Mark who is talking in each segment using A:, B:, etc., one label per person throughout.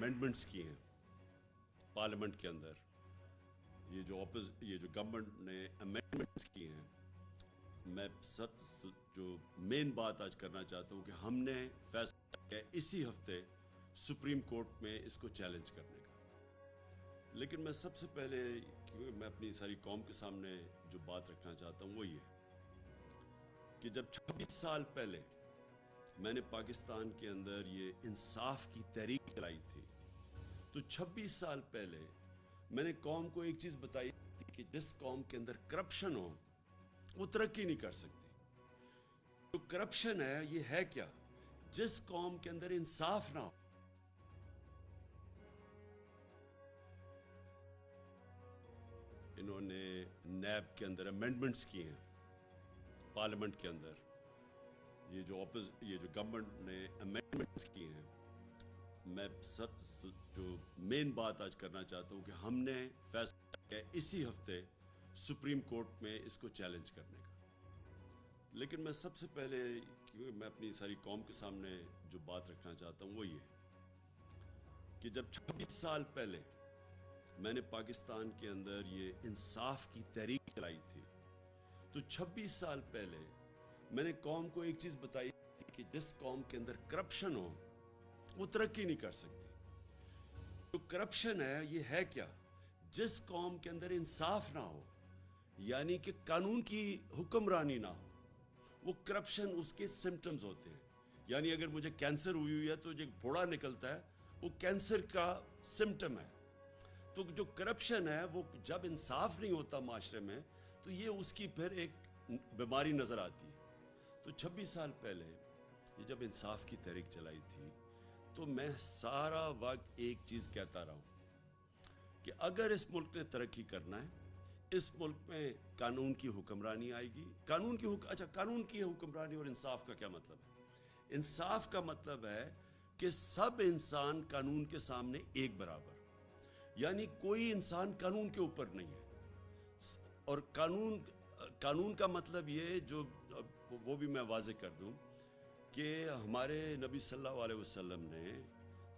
A: Amendments کی ہیں parliament کے اندر، یہ جو گورنمنٹ نے امینڈمنٹس کی ہیں، میں جو مین بات آج کرنا چاہتا ہوں کہ ہم نے فیصلہ کیا اسی ہفتے سپریم کورٹ میں اس کو چیلنج کرنے کا. لیکن میں سب سے پہلے، کیونکہ میں اپنی ساری قوم کے سامنے جو بات رکھنا چاہتا ہوں وہ یہ کہ جب 26 سال پہلے میں نے پاکستان کے اندر یہ انصاف کی تحریک چلائی تھی، تو 26 سال پہلے میں نے قوم کو ایک چیز بتائی تھی کہ جس قوم کے اندر کرپشن ہو وہ ترقی نہیں کر سکتی. جو کرپشن ہے یہ ہے کیا؟ جس قوم کے اندر انصاف نہ ہو. انہوں نے نیب کے اندر امینڈمنٹس کی ہیں پارلیمنٹ کے اندر، یہ جو گورنمنٹ نے امینڈمنٹس کی ہیں، میں جو مین بات آج کرنا چاہتا ہوں کہ ہم نے فیصلہ کیا اسی ہفتے سپریم کورٹ میں اس کو چیلنج کرنے کا. لیکن میں سب سے پہلے، کیونکہ میں اپنی ساری قوم کے سامنے جو بات رکھنا چاہتا ہوں وہ یہ کہ جب 26 سال پہلے میں نے پاکستان کے اندر یہ انصاف کی تحریک چلائی تھی، تو 26 سال پہلے میں نے قوم کو ایک چیز بتائی تھی کہ جس قوم کے اندر کرپشن ہو وہ ترقی نہیں کر سکتی. جو کرپشن ہے یہ ہے کیا؟ جس قوم کے اندر انصاف نہ ہو، یعنی کہ قانون کی حکمرانی نہ ہو، وہ کرپشن اس کے سمٹمز ہوتے ہیں. یعنی اگر مجھے کینسر ہوئی ہے تو جو پھوڑا نکلتا ہے وہ کینسر کا سمٹم ہے. تو جو کرپشن ہے وہ جب انصاف نہیں ہوتا معاشرے میں تو یہ اس کی پھر ایک بیماری نظر آتی ہے. تو 26 سال پہلے یہ جب انصاف کی تحریک چلائی تھی تو میں سارا وقت ایک چیز کہتا رہا ہوں کہ اگر اس ملک نے ترقی کرنا ہے، اس ملک میں قانون کی حکمرانی آئے گی. قانون کی حکمرانی اور انصاف کا کیا مطلب ہے؟ انصاف کا مطلب ہے کہ سب انسان قانون کے سامنے ایک برابر، یعنی کوئی انسان قانون کے اوپر نہیں ہے. اور قانون کا مطلب یہ جو وہ بھی میں واضح کر دوں کہ ہمارے نبی صلی اللہ علیہ وسلم نے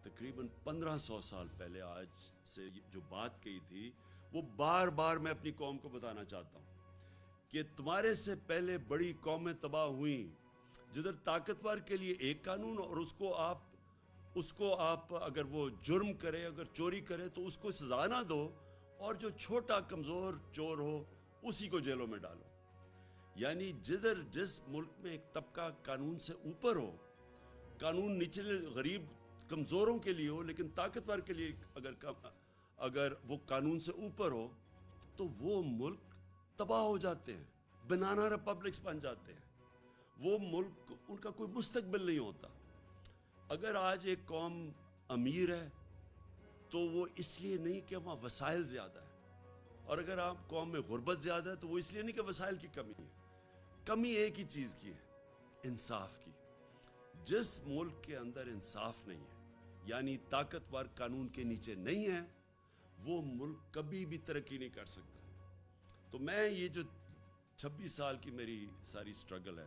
A: تقریباً 1500 سال پہلے آج سے جو بات کہی تھی وہ بار بار میں اپنی قوم کو بتانا چاہتا ہوں کہ تمہارے سے پہلے بڑی قومیں تباہ ہوئیں جدھر طاقتور کے لیے ایک قانون، اور اس کو آپ اگر وہ جرم کرے، اگر چوری کرے تو اس کو سزا نہ دو، اور جو چھوٹا کمزور چور ہو اسی کو جیلوں میں ڈالو. یعنی جس ملک میں ایک طبقہ قانون سے اوپر ہو، قانون نچلے غریب کمزوروں کے لیے ہو لیکن طاقتور کے لیے اگر وہ قانون سے اوپر ہو تو وہ ملک تباہ ہو جاتے ہیں، بنانا ریپبلکس بن جاتے ہیں. وہ ملک ان کا کوئی مستقبل نہیں ہوتا. اگر آج ایک قوم امیر ہے تو وہ اس لیے نہیں کہ وہاں وسائل زیادہ ہے، اور اگر آپ قوم میں غربت زیادہ ہے تو وہ اس لیے نہیں کہ وسائل کی کمی ہے. کمی ایک ہی چیز کی ہے، انصاف کی. جس ملک کے اندر انصاف نہیں ہے، یعنی طاقتور قانون کے نیچے نہیں ہے، وہ ملک کبھی بھی ترقی نہیں کر سکتا. تو میں یہ جو 26 سال کی میری ساری سٹرگل ہے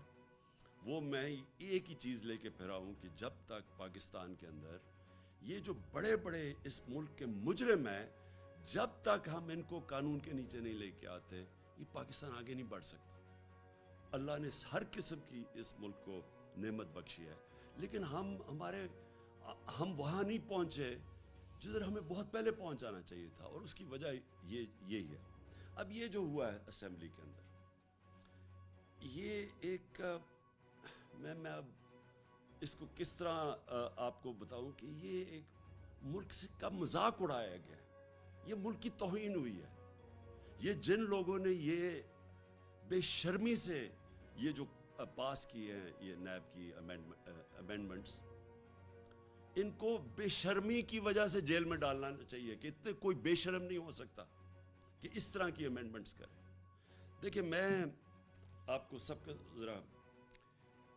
A: وہ میں ایک ہی چیز لے کے پھرا ہوں کہ جب تک پاکستان کے اندر یہ جو بڑے بڑے اس ملک کے مجرم ہیں، جب تک ہم ان کو قانون کے نیچے نہیں لے کے آتے یہ پاکستان آگے نہیں بڑھ سکتا. اللہ نے ہر قسم کی اس ملک کو نعمت بخشی ہے، لیکن ہم وہاں نہیں پہنچے جدھر ہمیں بہت پہلے پہنچ جانا چاہیے تھا، اور اس کی وجہ یہی ہے. اب یہ جو ہوا ہے اسمبلی کے اندر، یہ ایک میں اب اس کو کس طرح آپ کو بتاؤں کہ یہ ایک ملک سے کا مذاق اڑایا گیا، یہ ملک کی توہین ہوئی ہے. یہ جن لوگوں نے یہ بے شرمی سے یہ جو پاس کیے ہیں یہ نیب کی امینڈمنٹس، ان کو بے شرمی کی وجہ سے جیل میں ڈالنا چاہیے کہ اتنے کوئی بے شرم نہیں ہو سکتا کہ اس طرح کی امینڈمنٹس کرے. دیکھیں میں آپ کو سب کا ذرا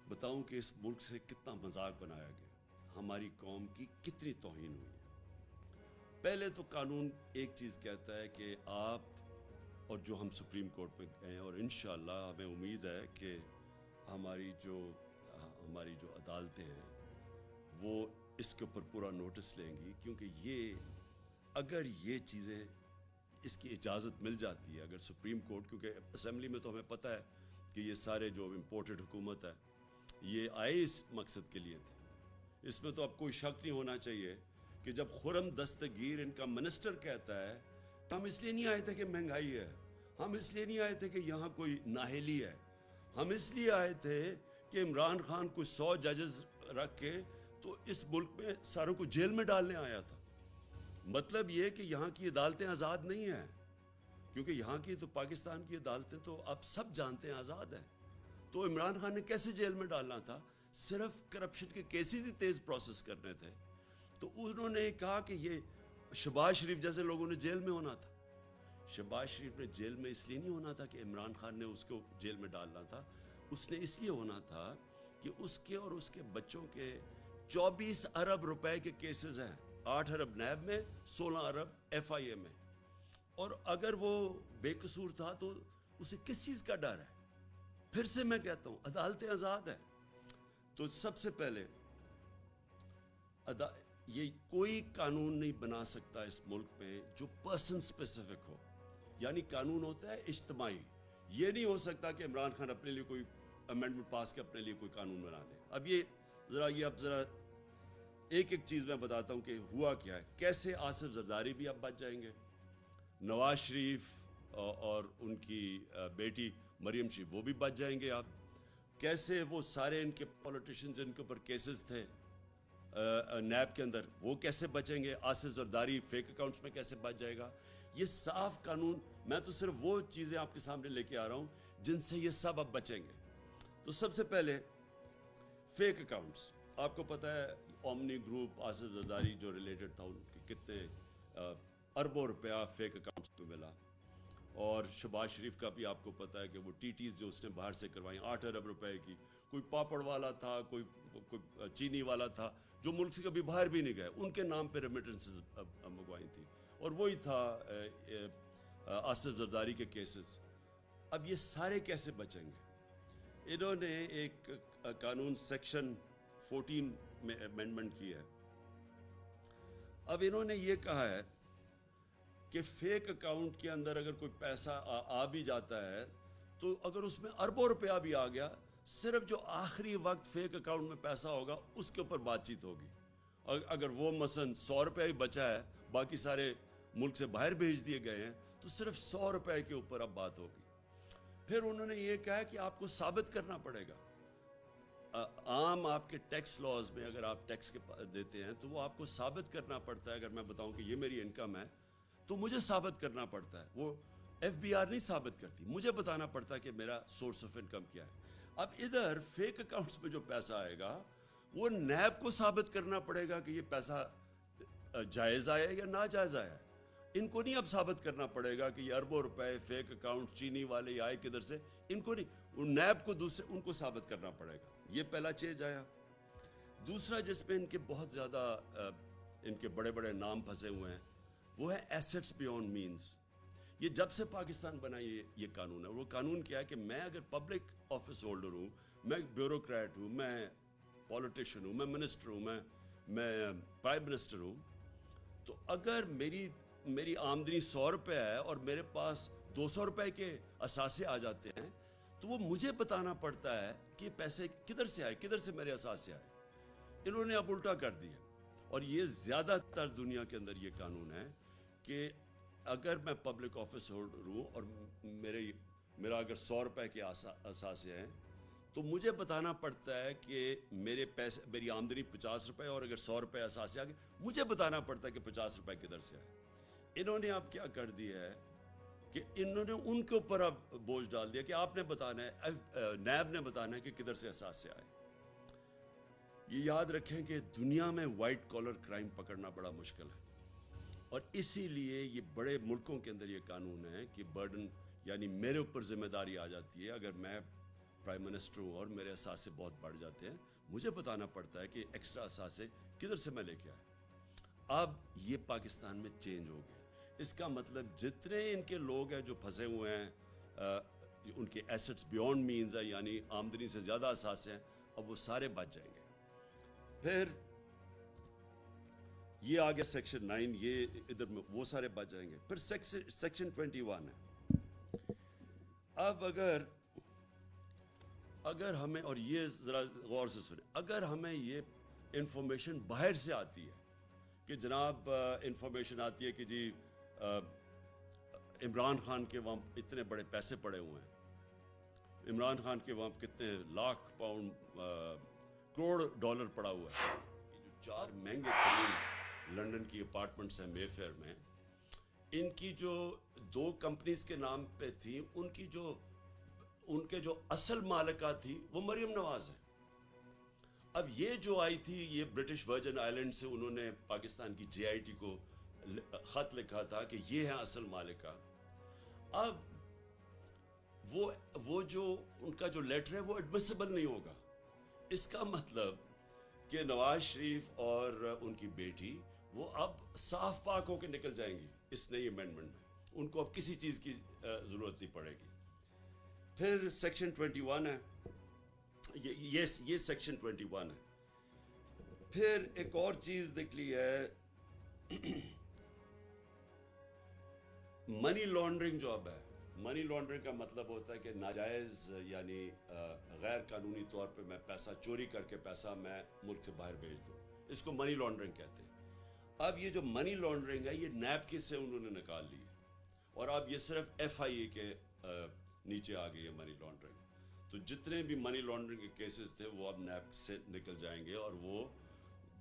A: بتاؤں کہ اس ملک سے کتنا مذاق بنایا گیا، ہماری قوم کی کتنی توہین ہوئی ہے. پہلے تو قانون ایک چیز کہتا ہے کہ آپ، اور جو ہم سپریم کورٹ میں گئے ہیں اور انشاءاللہ ہمیں امید ہے کہ ہماری جو عدالتیں ہیں وہ اس کے اوپر پورا نوٹس لیں گی، کیونکہ اگر یہ چیزیں اس کی اجازت مل جاتی ہے، اگر سپریم کورٹ، کیونکہ اسمبلی میں تو ہمیں پتہ ہے کہ یہ سارے جو امپورٹڈ حکومت ہے یہ آئے اس مقصد کے لیے تھے، اس میں تو اب کوئی شک نہیں ہونا چاہیے کہ جب خرم دستگیر ان کا منسٹر کہتا ہے تو ہم اس لیے نہیں آئے تھے کہ مہنگائی ہے، ہم اس لیے نہیں آئے تھے کہ یہاں کوئی نااہلی ہے، ہم اس لیے آئے تھے کہ عمران خان کوئی 100 ججز رکھ کے تو اس ملک میں ساروں کو جیل میں ڈالنے آیا تھا۔ مطلب یہ کہ یہاں کی عدالتیں آزاد نہیں ہیں، کیونکہ یہاں کی تو پاکستان کی عدالتیں تو آپ سب جانتے ہیں آزاد ہیں۔ تو عمران خان نے کیسے جیل میں ڈالنا تھا؟ صرف کرپشن کے کیسز ہی تیز پروسیس کرنے تھے۔ تو انہوں نے کہا کہ یہ شہباز شریف جیسے لوگوں نے جیل میں ہونا تھا۔ شہباز شریف نے جیل میں اس لیے نہیں ہونا تھا کہ عمران خان نے اس کو جیل میں ڈالنا تھا، اس نے اس لیے ہونا تھا کہ اس کے اور اس کے بچوں کے 24 ارب روپے کے کیسز ہیں، 8 ارب نیب میں، 16 ارب ایف آئی اے میں، اور اگر وہ بے قصور تھا تو اسے کس چیز کا ڈر ہے؟ پھر سے میں کہتا ہوں عدالتیں آزاد ہیں۔ تو سب سے پہلے یہ کوئی قانون نہیں بنا سکتا اس ملک میں جو پرسن سپیسیفک ہو، یعنی قانون ہوتا ہے اجتماعی۔ یہ نہیں ہو سکتا کہ عمران خان اپنے لیے کوئی امینڈمنٹ پاس کے اپنے لیے کوئی قانون بنا لے۔ اب ذرا ایک چیز میں بتاتا ہوں کہ ہوا کیا ہے، کیسے آصف زرداری بھی اب بچ جائیں گے، نواز شریف اور ان کی بیٹی مریم شریف وہ بھی بچ جائیں گے اب، کیسے وہ سارے ان کے پولیٹیشین جن کے اوپر کیسز تھے نیب کے اندر وہ کیسے بچیں گے، آصف زرداری فیک اکاؤنٹس میں کیسے بچ جائے گا۔ یہ صاف قانون، میں تو صرف وہ چیزیں آپ کے سامنے لے کے آ رہا ہوں جن سے یہ سب اب بچیں گے۔ تو سب سے پہلے فیک اکاؤنٹس، آپ کو پتہ ہے اومنی گروپ، آصف زرداری جو ریلیٹڈ تھا، ان کے کتنے اربوں روپیہ فیک اکاؤنٹس میں ملا، اور شہباز شریف کا بھی آپ کو پتہ ہے کہ وہ ٹی ٹیز جو اس نے باہر سے کروائیں 8 ارب روپے کی، کوئی پاپڑ والا تھا، کوئی چینی والا تھا جو ملک سے کبھی باہر بھی نہیں گئے، ان کے نام پہ ریمیٹنسز منگوائی تھی، اور وہی تھا آصف زرداری کے کیسز۔ اب یہ سارے کیسے بچیں گے؟ انہوں نے ایک قانون سیکشن 14 میں امینڈمنٹ کی ہے۔ اب انہوں نے یہ کہا ہے کہ فیک اکاؤنٹ کے اندر اگر کوئی پیسہ آ بھی جاتا ہے تو اگر اس میں اربوں روپیہ بھی آ گیا، صرف جو آخری وقت فیک اکاؤنٹ میں پیسہ ہوگا اس کے اوپر بات چیت ہوگی۔ اگر وہ مثلا 100 روپے ہی بچا ہے، باقی سارے ملک سے باہر بھیج دیے گئے ہیں، تو صرف 100 روپے کے اوپر اب بات ہوگی۔ پھر انہوں نے یہ کہا کہ آپ کو ثابت کرنا پڑے گا، عام آپ کے ٹیکس لاز میں اگر آپ ٹیکس کے دیتے ہیں تو وہ آپ کو ثابت کرنا پڑتا ہے۔ اگر میں بتاؤں کہ یہ میری انکم ہے تو مجھے ثابت کرنا پڑتا ہے، وہ ایف بی آر نہیں ثابت کرتی، مجھے بتانا پڑتا ہے کہ میرا سورس آف انکم کیا ہے۔ اب ادھر فیک اکاؤنٹس میں جو پیسہ آئے گا وہ نیب کو ثابت کرنا پڑے گا کہ یہ پیسہ جائز آیا یا ناجائز آیا ہے۔ ان کو نہیں اب ثابت کرنا پڑے گا کہ یہ اربوں روپے فیک اکاؤنٹ چینی والے آئے کدھر سے، ان کو نہیں، نیب کو ان کو ثابت کرنا پڑے گا۔ یہ پہلا چینج آیا۔ دوسرا جس پہ ان کے بہت زیادہ ان کے بڑے بڑے نام پھنسے ہوئے ہیں وہ ہے ایسٹس بیونڈ مینز۔ یہ جب سے پاکستان بنا یہ قانون ہے، وہ قانون کیا ہے کہ میں اگر پبلک آفس ہولڈر ہوں، میں بیوروکریٹ ہوں، میں پولیٹیشین ہوں، میں منسٹر ہوں، میں پرائم منسٹر ہوں، تو اگر میری آمدنی 100 روپے ہے اور میرے پاس 200 روپے کے اثاثے آ جاتے ہیں تو وہ مجھے بتانا پڑتا ہے کہ پیسے کدھر سے آئے، کدھر سے میرے اثاثے آئے۔ انہوں نے اب الٹا کر دیا، اور یہ زیادہ تر دنیا کے اندر یہ قانون ہے کہ اگر میں پبلک آفس ہولڈر ہوں اور میرا اگر 100 روپے کے اثاثے ہیں تو مجھے بتانا پڑتا ہے کہ میری آمدنی 50 روپے اور اگر 100 روپے اثاثے آگے، مجھے بتانا پڑتا ہے کہ 50 روپے کدھر سے آئے۔ انہوں نے اب کیا کر دیا ہے کہ انہوں نے ان کے اوپر اب بوجھ ڈال دیا کہ آپ نے بتانا ہے، نیب نے بتانا ہے کہ کدھر سے اثاثے آئے۔ یہ یاد رکھیں کہ دنیا میں وائٹ کالر کرائم پکڑنا بڑا مشکل ہے، اور اسی لیے یہ بڑے ملکوں کے اندر یہ قانون ہے کہ برڈن، یعنی میرے اوپر ذمہ داری آ جاتی ہے، اگر میں پرائم منسٹر ہوں اور میرے اثاثے بہت بڑھ جاتے ہیں، مجھے بتانا پڑتا ہے کہ ایکسٹرا اثاثے کدھر سے میں لے کے آیا۔ اب یہ پاکستان میں چینج ہو گیا۔ اس کا مطلب جتنے ان کے لوگ ہیں جو پھنسے ہوئے ہیں، ان کے ایسٹس بیونڈ مینز ہے، یعنی آمدنی سے زیادہ اثاثے ہیں، اب وہ سارے بچ جائیں گے۔ پھر یہ آگے سیکشن 9 یہ ادھر میں وہ سارے بچ جائیں گے. پھر سیکشن 21 ہے. اب اگر ہمیں, اور یہ ذرا غور سے سنیں, اگر ہمیں یہ انفارمیشن باہر سے آتی ہے کہ جناب انفارمیشن آتی ہے کہ جی عمران خان کے وہاں اتنے بڑے پیسے پڑے ہوئے ہیں, عمران خان کے وہاں کتنے لاکھ پاؤنڈ کروڑ ڈالر پڑا ہوا ہے, یہ جو 4 مہنگے ترین لنڈن کی اپارٹمنٹس ہیں مے فیئر میں, ان کی جو 2 کمپنیز کے نام پہ تھی, ان کے جو اصل مالکہ تھی وہ مریم نواز ہے. اب یہ جو آئی تھی, یہ برٹش ورجن آئلینڈ سے انہوں نے پاکستان کی جے آئی ٹی کو خط لکھا تھا کہ یہ ہے اصل مالکہ. اب وہ جو ان کا جو لیٹر ہے وہ ایڈمیسیبل نہیں ہوگا. اس کا مطلب کہ نواز شریف اور ان کی بیٹی وہ اب صاف پاک ہو کے نکل جائیں گی اس نئی امینڈمنٹ میں, ان کو اب کسی چیز کی ضرورت نہیں پڑے گی. پھر سیکشن 21 ہے, یہ سیکشن 21 ہے. پھر ایک اور چیز نکلی ہے, منی لانڈرنگ جو اب ہے. منی لانڈرنگ کا مطلب ہوتا ہے کہ ناجائز یعنی غیر قانونی طور پہ میں پیسہ چوری کر کے پیسہ میں ملک سے باہر بھیج دوں, اس کو منی لانڈرنگ کہتے ہیں. اب یہ جو منی لانڈرنگ ہے یہ نیب کے سے انہوں نے نکال لی ہے, اور اب یہ صرف ایف آئی اے کے نیچے آ گئی ہے منی لانڈرنگ. تو جتنے بھی منی لانڈرنگ کے کیسز تھے وہ اب نیب سے نکل جائیں گے, اور وہ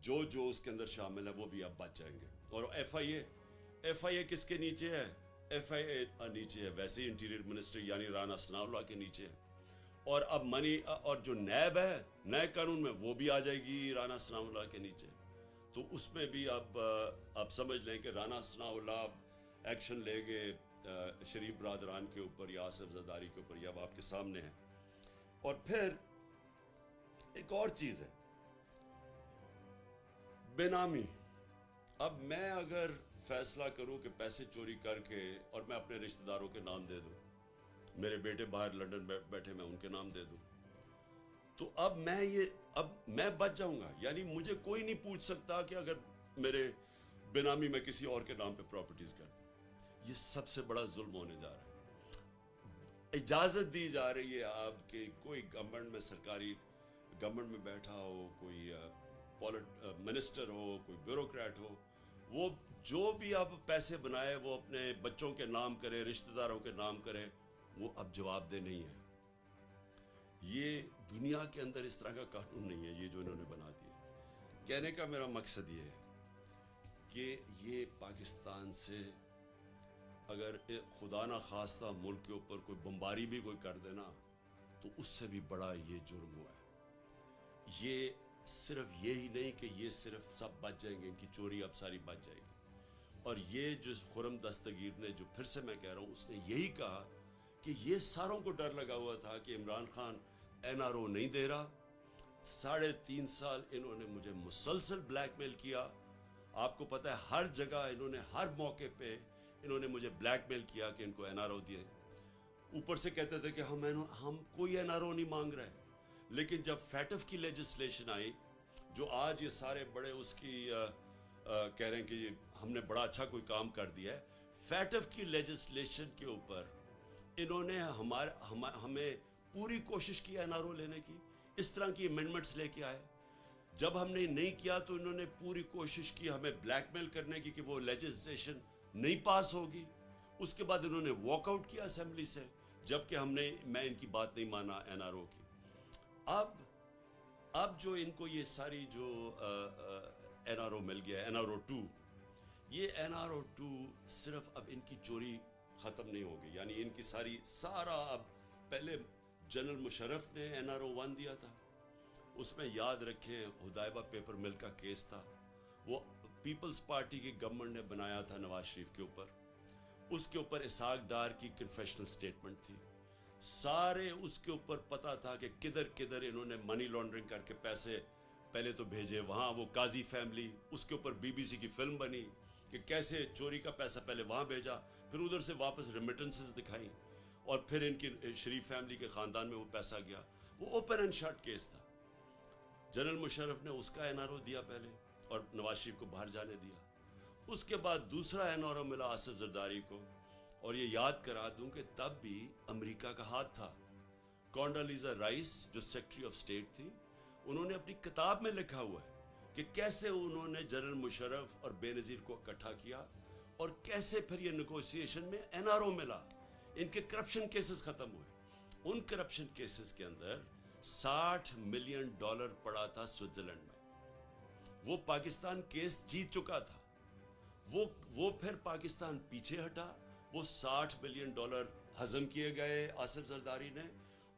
A: جو اس کے اندر شامل ہے وہ بھی اب بچ جائیں گے. اور ایف آئی اے کس کے نیچے ہے؟ ایف آئی اے نیچے ہے ویسے ہی انٹیریئر منسٹر یعنی رانا ثناء اللہ کے نیچے ہے. اور اب اور جو نیب ہے نئے قانون میں وہ بھی آ جائے گی رانا ثناء اللہ کے نیچے. تو اس میں بھی اب سمجھ لیں کہ رانا ثناء اللہ ایکشن لے گے شریف برادران کے اوپر یا آصف زرداری کے اوپر, یہ اب آپ کے سامنے ہے. اور پھر ایک اور چیز ہے بے نامی. اب میں اگر فیصلہ کروں کہ پیسے چوری کر کے اور میں اپنے رشتہ داروں کے نام دے دوں, میرے بیٹے باہر لندن بیٹھے میں ان کے نام دے دوں, تو اب میں بچ جاؤں گا. یعنی مجھے کوئی نہیں پوچھ سکتا کہ اگر میرے بے نامی میں کسی اور کے نام پہ پراپرٹیز کر دوں. یہ سب سے بڑا ظلم ہونے جا رہا ہے. اجازت دی جا رہی ہے آپ کہ کوئی گورنمنٹ میں سرکاری گورنمنٹ میں بیٹھا ہو, کوئی منسٹر ہو, کوئی بیوروکریٹ ہو, وہ جو بھی اب پیسے بنائے وہ اپنے بچوں کے نام کرے, رشتہ داروں کے نام کرے, وہ اب جواب دہ نہیں ہے. یہ دنیا کے اندر اس طرح کا قانون نہیں ہے یہ جو انہوں نے بنا دیا. کہنے کا میرا مقصد یہ ہے کہ یہ پاکستان سے اگر خدا نہ خواستہ ملک کے اوپر کوئی بمباری بھی کوئی کر دینا تو اس سے بھی بڑا یہ جرم ہوا ہے. یہ صرف یہی نہیں کہ یہ صرف سب بچ جائیں گے, ان کی چوری اب ساری بچ جائے گی. اور یہ جو خرم دستگیر نے, جو پھر سے میں کہہ رہا ہوں, اس نے یہی کہا کہ یہ ساروں کو ڈر لگا ہوا تھا کہ Imran Khan N R O نہیں دے رہا. 3.5 سال انہوں نے مجھے مسلسل بلیک میل کیا. آپ کو پتہ ہے ہر جگہ انہوں نے, ہر موقع پہ انہوں نے مجھے بلیک میل کیا کہ ان کو این آر او دیے. اوپر سے کہتے تھے کہ ہم کوئی این آر او نہیں مانگ رہے. لیکن جب فیٹف کی لیجسلیشن آئی, جو آج یہ سارے بڑے اس کی کہہ رہے ہیں کہ ہم نے بڑا اچھا کوئی کام کر دیا ہے, فیٹف کی لیجسلیشن کے اوپر انہوں نے ہمیں پوری کوشش کی این آر او لینے کی. اس طرح کی امینڈمنٹس لے کے آئے. جب ہم نے نہیں کیا تو انہوں نے پوری کوشش کی ہمیں بلیک میل کرنے کی کہ وہ لیجسلیشن نہیں پاس ہوگی. اس کے بعد انہوں نے واک آؤٹ کیا اسمبلی سے, جبکہ میں ان کی بات نہیں مانا این آر او کی. اب جو ان کو یہ ساری جو این آر او مل گیا, این آر او 2, یہ این آر او 2 صرف اب ان کی چوری ختم نہیں ہوگی. یعنی ان کی سارا اب, پہلے جنرل مشرف نے این آر او 1 دیا تھا, اس میں یاد رکھیں ہدایبہ پیپر مل کا کیس تھا, وہ پیپلز پارٹی کی گورنمنٹ نے بنایا تھا نواز شریف کے اوپر. اس کے اوپر اسحاق ڈار کی کنفیشنل سٹیٹمنٹ تھی. سارے اس کے اوپر پتا تھا کہ کدھر انہوں نے منی لانڈرنگ کر کے پیسے پہلے تو بھیجے وہاں. وہ قاضی فیملی, اس کے اوپر بی بی سی کی فلم بنی کہ کیسے چوری کا پیسہ پہلے وہاں بھیجا, پھر ادھر سے واپس ریمیٹنسز دکھائیں, اور پھر ان کی شریف فیملی کے خاندان میں وہ پیسہ گیا. وہ اوپن اینڈ شٹ کیس تھا. جنرل مشرف نے اس کا این آر او دیا پہلے, اور نواز شریف کو باہر جانے دیا. اس کے بعد دوسرا NRO ملا آصف زرداری کو, اور یہ یاد کرا دوں کہ تب بھی امریکہ کا ہاتھ تھا. کونڈالیزا رائس جو سیکرٹری آف اسٹیٹ تھی, انہوں نے اپنی کتاب میں لکھا ہوا ہے کہ کیسے انہوں نے جنرل مشرف اور بے نظیر کو اکٹھا کیا, اور کیسے پھر یہ نیگوشیشن میں NRO ملا, ان کے کرپشن کیسز ختم ہوئے. ان کرپشن کیسز کے اندر $60 ملین پڑا تھا سوئٹزرلینڈ میں. وہ پاکستان کیس جیت چکا تھا. وہ پھر پاکستان پیچھے ہٹا, وہ $60 ملین ہضم کیے گئے آصف زرداری نے,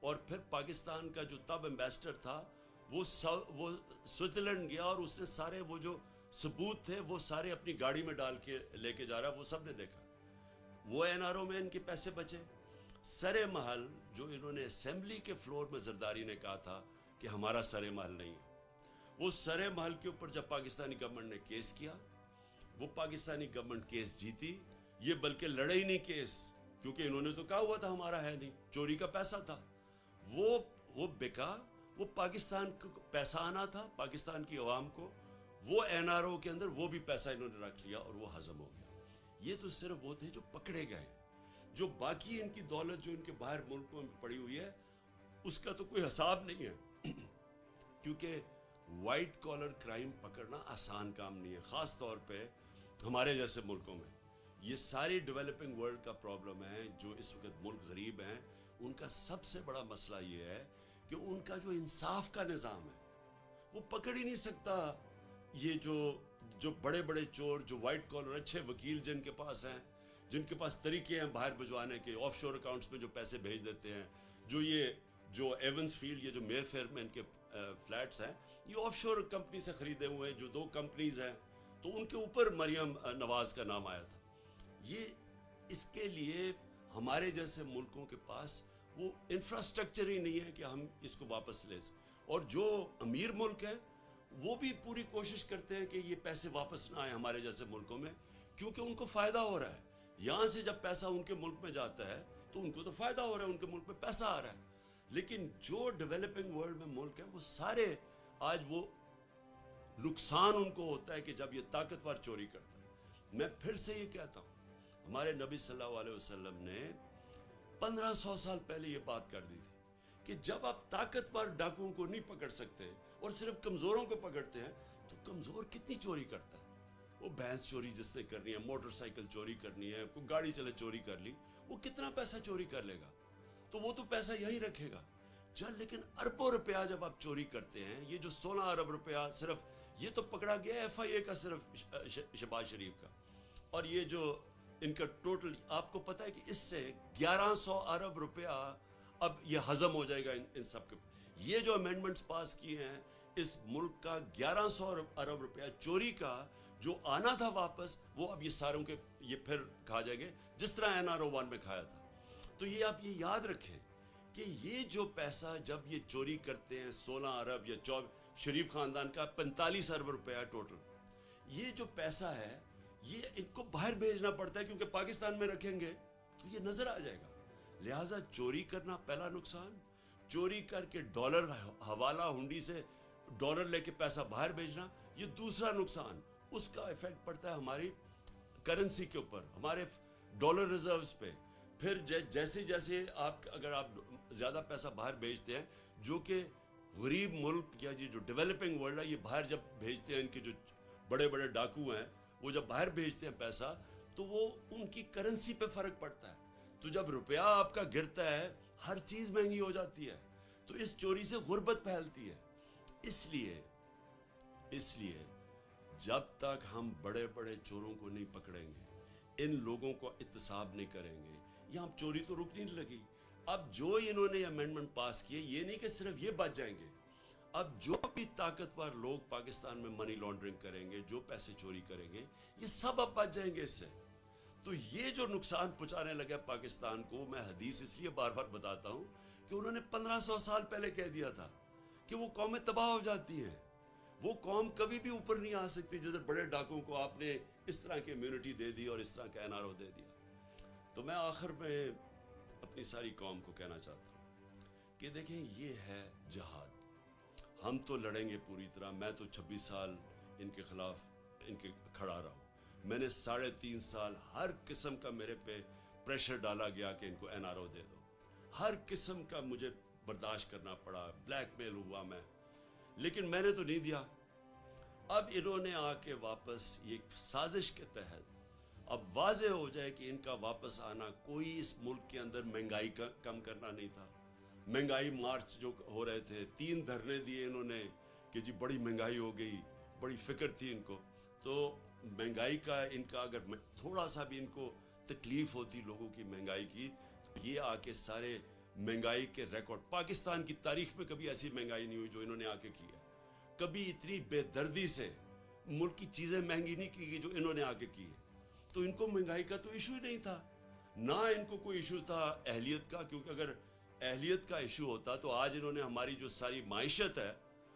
A: اور پھر پاکستان کا جو تب ایمبیسڈر تھا وہ سوئٹزرلینڈ گیا, اور اس نے سارے وہ جو ثبوت تھے وہ سارے اپنی گاڑی میں ڈال کے لے کے جا رہا, وہ سب نے دیکھا. وہ NRO میں ان کے پیسے بچے. سر محل جو انہوں نے اسمبلی کے فلور میں زرداری نے کہا تھا کہ ہمارا سر محل نہیں ہے, وہ سر محل کے اوپر جب پاکستانی گورنمنٹ نے کیس کیا, وہ پاکستانی گورنمنٹ کیس جیتی. یہ بلکہ لڑے ہی نہیں کیس, کیونکہ انہوں نے تو کہا ہوا تھا ہمارا ہے نہیں, چوری کا پیسہ تھا. وہ بکا, وہ پاکستان کو پیسہ آنا تھا, پاکستان کی عوام کو, وہ NRO کے اندر وہ بھی پیسہ انہوں نے رکھ لیا اور وہ ہضم ہو گیا. یہ تو صرف وہ تھے جو پکڑے گئے, جو باقی ان کی دولت جو ان کے باہر ملکوں میں پڑی ہوئی ہے اس کا تو کوئی حساب نہیں ہے. کیونکہ وائٹ کالر کرائم پکڑنا آسان کام نہیں ہے, خاص طور پہ ہمارے جیسے ملکوں میں. یہ ساری ڈیولپنگ ورلڈ کا پرابلم ہے. جو اس وقت ملک غریب ہیں, ان کا سب سے بڑا مسئلہ یہ ہے کہ ان کا جو انصاف کا نظام ہے وہ پکڑ ہی نہیں سکتا. یہ جو بڑے بڑے چور, جو وائٹ کالر اچھے وکیل جن کے پاس ہیں, جن کے پاس طریقے ہیں باہر بھجوانے کے, آف شور اکاؤنٹس میں جو پیسے بھیج دیتے ہیں, جو ایونس فیلڈ, یہ جو میر فیئر میں ان کے فلیٹس ہیں, یہ آف شور کمپنی سے خریدے ہوئے ہیں, جو 2 کمپنیز ہیں, تو ان کے اوپر مریم نواز کا نام آیا تھا. یہ اس کے لیے ہمارے جیسے ملکوں کے پاس وہ انفراسٹرکچر ہی نہیں ہے کہ ہم اس کو واپس لے سکیں. اور جو امیر ملک ہیں وہ بھی پوری کوشش کرتے ہیں کہ یہ پیسے واپس نہ آئیں ہمارے جیسے ملکوں میں, کیونکہ ان کو فائدہ ہو رہا ہے. یہاں سے جب پیسہ ان کے ملک میں جاتا ہے تو ان کو تو فائدہ ہو رہا ہے, ان کے ملک میں پیسہ آ رہا ہے. لیکن جو ڈیولپنگ ورلڈ میں ملک ہیں وہ سارے آج وہ نقصان ان کو ہوتا ہے کہ جب یہ طاقتور چوری کرتا ہے. میں پھر سے یہ کہتا ہوں, ہمارے نبی صلی اللہ علیہ وسلم نے 1500 سال پہلے یہ بات کر دی تھی کہ جب آپ طاقتور ڈاکوؤں کو نہیں پکڑ سکتے اور صرف کمزوروں کو پکڑتے ہیں, تو کمزور کتنی چوری کرتا ہے. وہ بھینس چوری جس نے کرنی ہے, موٹر سائیکل چوری کرنی ہے, کوئی گاڑی چلے چوری کر لی, وہ کتنا پیسہ چوری کر لے گا, تو وہ تو پیسہ یہی رکھے گا. لیکن اربوں روپیہ جب آپ چوری کرتے ہیں, یہ جو 16 ارب روپیہ صرف یہ تو پکڑا گیا FIA کا, صرف شہباز شریف کا, اور یہ جو ان کا ٹوٹل آپ کو پتا ہے کہ اس سے 1100 ارب روپیہ اب یہ ہضم ہو جائے گا ان سب کے. یہ جو امینڈمنٹس پاس کیے ہیں, اس ملک کا 1100 ارب روپیہ چوری کا جو آنا تھا واپس, وہ اب یہ ساروں کے یہ پھر کھا جائیں گے جس طرح NRO 1 میں کھایا تھا. تو یہ آپ یہ یاد رکھیں کہ یہ جو پیسہ جب یہ چوری کرتے ہیں 16 ارب یا شریف خاندان کا 45 ارب روپیہ ٹوٹل, یہ جو پیسہ ہے یہ ان کو باہر بھیجنا پڑتا ہے, کیونکہ پاکستان میں رکھیں گے تو یہ نظر آ جائے گا. لہٰذا چوری کرنا پہلا نقصان, چوری کر کے ڈالر حوالہ ہنڈی سے ڈالر لے کے پیسہ باہر بھیجنا, یہ دوسرا نقصان. اس کا ایفیکٹ پڑتا ہے ہماری کرنسی کے اوپر, ہمارے ڈالر ریزروز پہ. پھر جیسے جیسے اگر آپ زیادہ پیسہ باہر بھیجتے ہیں, جو کہ غریب ملک یا جو ڈیولپنگ ورلڈ ہے, یہ باہر جب بھیجتے ہیں, ان کے جو بڑے بڑے ڈاکو ہیں وہ جب باہر بھیجتے ہیں پیسہ, تو وہ ان کی کرنسی پہ فرق پڑتا ہے. تو جب روپیہ آپ کا گرتا ہے, ہر چیز مہنگی ہو جاتی ہے, تو اس چوری سے غربت پھیلتی ہے. اس لیے جب تک ہم بڑے بڑے چوروں کو نہیں پکڑیں گے, ان لوگوں کو احتساب نہیں کریں گے, یہاں چوری تو رک نہیں لگی. اب جو انہوں نے امینڈمنٹ پاس کیے, یہ نہیں کہ صرف یہ بچ جائیں گے, اب جو بھی طاقتور لوگ پاکستان میں منی لانڈرنگ کریں گے, جو پیسے چوری کریں گے, یہ سب اب بچ جائیں گے اس سے. تو یہ جو نقصان پہنچانے لگا پاکستان کو, میں حدیث اس لیے بار بار بتاتا ہوں کہ انہوں نے 1500 سال پہلے کہہ دیا تھا کہ وہ قومیں تباہ ہو جاتی ہیں, وہ قوم کبھی بھی اوپر نہیں آ سکتی جدھر بڑے ڈاکوں کو آپ نے اس طرح کی امیونٹی دے دی اور اس طرح کا NRO دے دیا. تو میں آخر میں اپنی ساری قوم کو کہنا چاہتا ہوں کہ دیکھیں, یہ ہے جہاد. ہم تو لڑیں گے پوری طرح. میں تو 26 سال ان کے خلاف ان کے کھڑا رہا ہوں. میں نے 3.5 سال ہر قسم کا میرے پہ پریشر ڈالا گیا کہ ان کو این آر او دے دو. ہر قسم کا مجھے برداشت کرنا پڑا, بلیک میل ہوا میں, لیکن میں نے تو نہیں دیا. اب انہوں نے آ کے واپس یہ سازش کے تحت اب واضح ہو جائے کہ ان کا واپس آنا کوئی اس ملک کے اندر مہنگائی کا کم کرنا نہیں تھا. مہنگائی مارچ جو ہو رہے تھے 3 دھرنے دیے انہوں نے کہ جی بڑی مہنگائی ہو گئی, بڑی فکر تھی ان کو. تو مہنگائی کا ان کا اگر تھوڑا سا بھی ان کو تکلیف ہوتی لوگوں کی مہنگائی کی, تو یہ آ کے سارے مہنگائی کے ریکارڈ, پاکستان کی تاریخ میں کبھی ایسی مہنگائی نہیں ہوئی جو انہوں نے آ کے کی ہے. کبھی اتنی بے دردی سے ملک کی چیزیں مہنگی نہیں کی گئی جو انہوں نے آ کے کی ہے. تو ان کو مہنگائی کا تو ایشو ہی نہیں تھا, نہ ان کو کوئی ایشو تھا اہلیت کا, کیونکہ اگر اہلیت کا ایشو ہوتا تو آج انہوں نے ہماری جو ساری معیشت ہے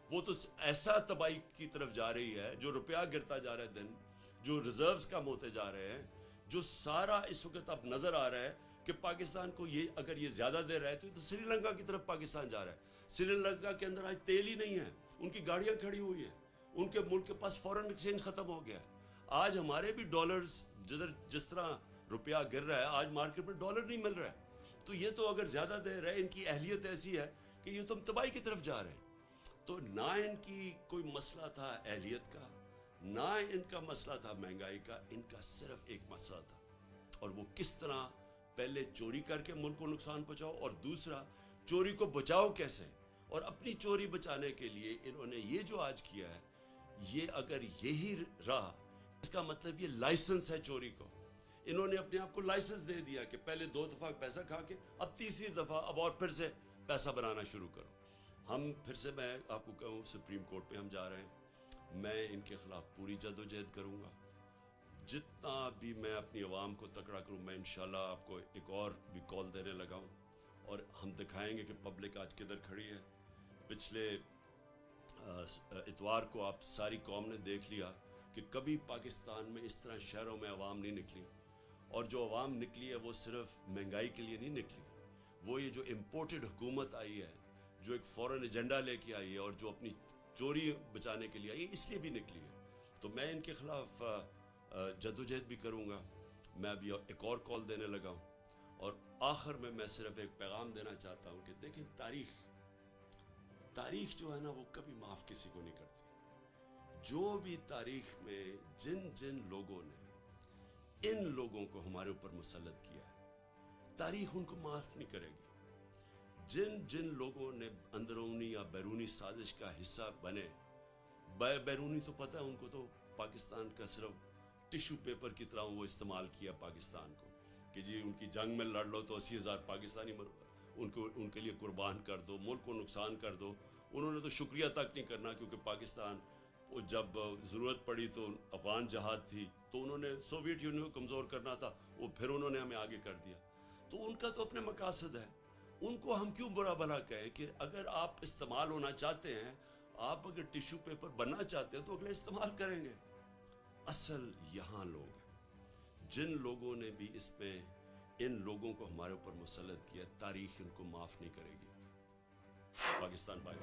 A: وہ تو ایسا تباہی کی طرف جا رہی ہے, جو روپیہ گرتا جا رہا ہے دن, جو ریزروز کم ہوتے جا رہے ہیں, جو سارا اس وقت اب نظر آ رہا ہے کہ پاکستان کو یہ اگر یہ زیادہ دے رہا ہے تو سری لنکا کی طرف پاکستان جا رہا ہے. سری لنکا کے اندر آج تیل ہی نہیں ہے, ان کی گاڑیاں کھڑی ہوئی ہیں, ان کے ملک کے پاس فورن ایکسچینج ختم ہو گیا ہے. آج ہمارے بھی ڈالرز جس طرح روپیہ گر رہا ہے, آج مارکیٹ میں ڈالر نہیں مل رہا ہے. تو یہ تو اگر زیادہ دے رہے, ان کی اہلیت ایسی ہے کہ یہ تو ہم تباہی کی طرف جا رہے ہیں. تو نہ ان کی کوئی مسئلہ تھا اہلیت کا, نہ ان کا مسئلہ تھا مہنگائی کا, ان کا صرف ایک مسئلہ تھا, اور وہ کس طرح پہلے چوری کر کے ملک کو نقصان پہنچاؤ, اور دوسرا چوری کو بچاؤ کیسے. اور اپنی چوری بچانے کے لیے انہوں نے یہ جو آج کیا ہے, یہ اگر یہی رہا, اس کا مطلب یہ لائسنس ہے چوری کو. انہوں نے اپنے آپ کو لائسنس دے دیا کہ پہلے 2 دفعہ پیسہ کھا کے اب تیسری دفعہ اب اور پھر سے پیسہ بنانا شروع کرو. ہم پھر سے, میں آپ کو کہوں, سپریم کورٹ پہ ہم جا رہے ہیں. میں ان کے خلاف پوری جدوجہد کروں گا, جتنا بھی میں اپنی عوام کو تکڑا کروں. میں انشاءاللہ آپ کو ایک اور بھی کال دینے لگا ہوں, اور ہم دکھائیں گے کہ پبلک آج کدھر کھڑی ہے. پچھلے اتوار کو آپ ساری قوم نے دیکھ لیا کہ کبھی پاکستان میں اس طرح شہروں میں عوام نہیں نکلی, اور جو عوام نکلی ہے وہ صرف مہنگائی کے لیے نہیں نکلی. وہ یہ جو امپورٹڈ حکومت آئی ہے, جو ایک فورن ایجنڈا لے کے آئی ہے, اور جو اپنی چوری بچانے کے لیے آئی ہے, اس لیے بھی نکلی ہے. تو میں ان کے خلاف جدوجہد بھی کروں گا. میں ابھی ایک اور کال دینے لگا ہوں, اور آخر میں صرف ایک پیغام دینا چاہتا ہوں کہ دیکھیں, تاریخ جو ہے نا وہ کبھی معاف کسی کو نہیں کرتی. جو بھی تاریخ میں جن لوگوں نے ان لوگوں کو ہمارے اوپر مسلط کیا ہے, تاریخ ان کو معاف نہیں کرے گی. جن لوگوں نے اندرونی یا بیرونی سازش کا حصہ بنے, بیرونی تو پتہ ہے ان کو, تو پاکستان کا صرف ٹیشو پیپر کی طرح وہ استعمال کیا پاکستان کو, کہ جی ان کی جنگ میں لڑ لو تو 80,000 پاکستانی ان کے لیے قربان کر دو, ملک کو نقصان کر دو. انہوں نے تو شکریہ تک نہیں کرنا, کیونکہ پاکستان جب ضرورت پڑی تو افغان جہاد تھی, تو انہوں نے سوویت یونین کو کمزور کرنا تھا, وہ پھر انہوں نے ہمیں آگے کر دیا. تو ان کا تو اپنے مقاصد ہے, ان کو ہم کیوں برا بھلا کہیں کہ اگر آپ استعمال ہونا چاہتے ہیں, آپ اگر ٹیشو پیپر بننا چاہتے ہیں تو اگلے استعمال کریں گے. اصل یہاں لوگ ہیں, جن لوگوں نے بھی اس میں ان لوگوں کو ہمارے اوپر مسلط کیا, تاریخ ان کو معاف نہیں کرے گی. پاکستان بائے.